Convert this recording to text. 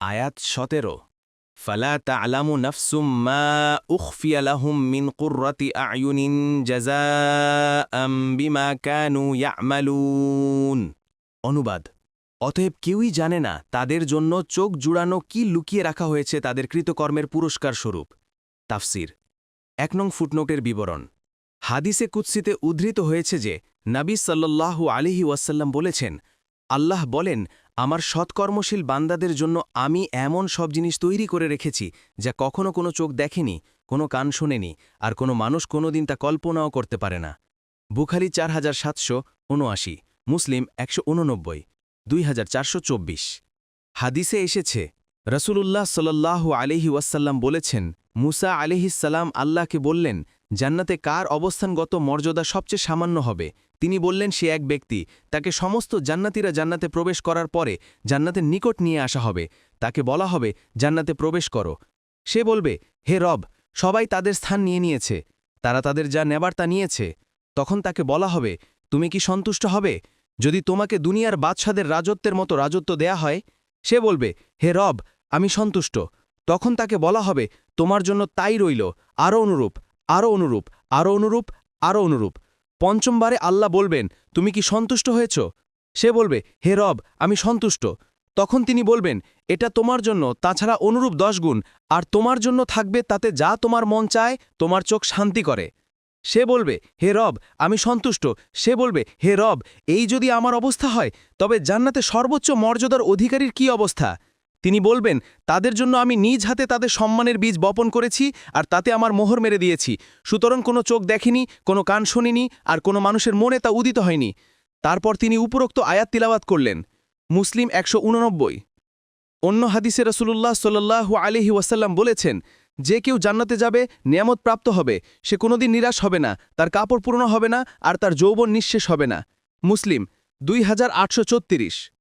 আয়াত ১৭ ফালা তা'লামু নাফসুম মা উখফিয়া লাহুম মিন কুররাতি আ'য়ুনিন জাযাআম বিমা কানু ইয়া'মালুন। অনুবাদ: অতএব কেউই জানে না তাদের জন্য চোখ জুড়ানো কি লুকিয়ে রাখা হয়েছে তাদের কৃতকর্মের পুরস্কার স্বরূপ। তাফসির ১ নং ফুটনোটের বিবরণ। হাদিসে কুদসিতে উদ্ধৃত হয়েছে যে নবী সাল্লাল্লাহু আলাইহি ওয়াসাল্লাম বলেছেন, আল্লাহ বলেন, আমার সৎকর্মশীল বান্দাদের জন্য আমি এমন সব জিনিস তৈরি করে রেখেছি যা কখনো কোনো চোখ দেখেনি, কোনো কান শোনেনি, আর কোনো মানুষ কোনোদিন তা কল্পনাও করতে পারে না। বুখারী 4779, মুসলিম 189, 2424। হাদিসে এসেছে, রাসূলুল্লাহ সাল্লাল্লাহু আলাইহি ওয়াসাল্লাম বলেছেন, মুসা আলাইহিসসালাম আল্লাহকে বললেন, জান্নাতে কার অবস্থানগত মর্যাদা সবচেয়ে সামান্য হবে? তিনি বললেন, সে এক ব্যক্তি, তাকে সমস্ত জান্নাতীরা জান্নাতে প্রবেশ করার পরে জান্নাতের নিকট নিয়ে আসা হবে। তাকে বলা হবে, জান্নাতে প্রবেশ করো। সে বলবে, হে রব, সবাই তাদের স্থান নিয়ে নিয়েছে, তারা তাদের যা নেবার তা নিয়েছে। তখন তাকে বলা হবে, তুমি কি সন্তুষ্ট হবে যদি তোমাকে দুনিয়ার বাদশাদের রাজত্বের মতো রাজত্ব দেয়া হয়? সে বলবে, হে রব, আমি সন্তুষ্ট। তখন তাকে বলা হবে, তোমার জন্য তাই রইল, আরও অনুরূপ, আরও অনুরূপ, আরও অনুরূপ, আরও অনুরূপ। পঞ্চমবারে আল্লাহ বলবেন, তুমি কি সন্তুষ্ট হয়েছ? সে বলবে, হে রব, আমি সন্তুষ্ট। তখন তিনি বলবেন, এটা তোমার জন্য তাছাড়া অনুরূপ 10 গুণ, আর তোমার জন্য থাকবে তাতে যা তোমার মন চায়, তোমার চোখ শান্তি করে। সে বলবে, হে রব, আমি সন্তুষ্ট। সে বলবে, হে রব, এই যদি আমার অবস্থা হয়, তবে জান্নাতে সর্বোচ্চ মর্যাদার অধিকারীর কি অবস্থা? তিনি বলবেন, তাদের জন্য আমি নিজ হাতে তাদের সম্মানের বীজ বপন করেছি, আর তাতে আমার মোহর মেরে দিয়েছি। সুতরাং কোনো চোখ দেখেনি, কোনো কান শোনেনি, আর কোনো মানুষের মনে তা উদিত হয়নি। তারপর তিনি উপরোক্ত আয়াত তিলাওয়াত করলেন। মুসলিম 189। অন্য হাদিসে রাসূলুল্লাহ সাল্লাল্লাহু আলাইহি ওয়াসাল্লাম বলেছেন, যে কেউ জান্নাতে যাবে, নিয়ামত প্রাপ্ত হবে, সে কোনোদিন নিরাশ হবে না, তার কাপড় পুরনো হবে না, আর তার যৌবন নিঃশেষ হবে না। মুসলিম 2834।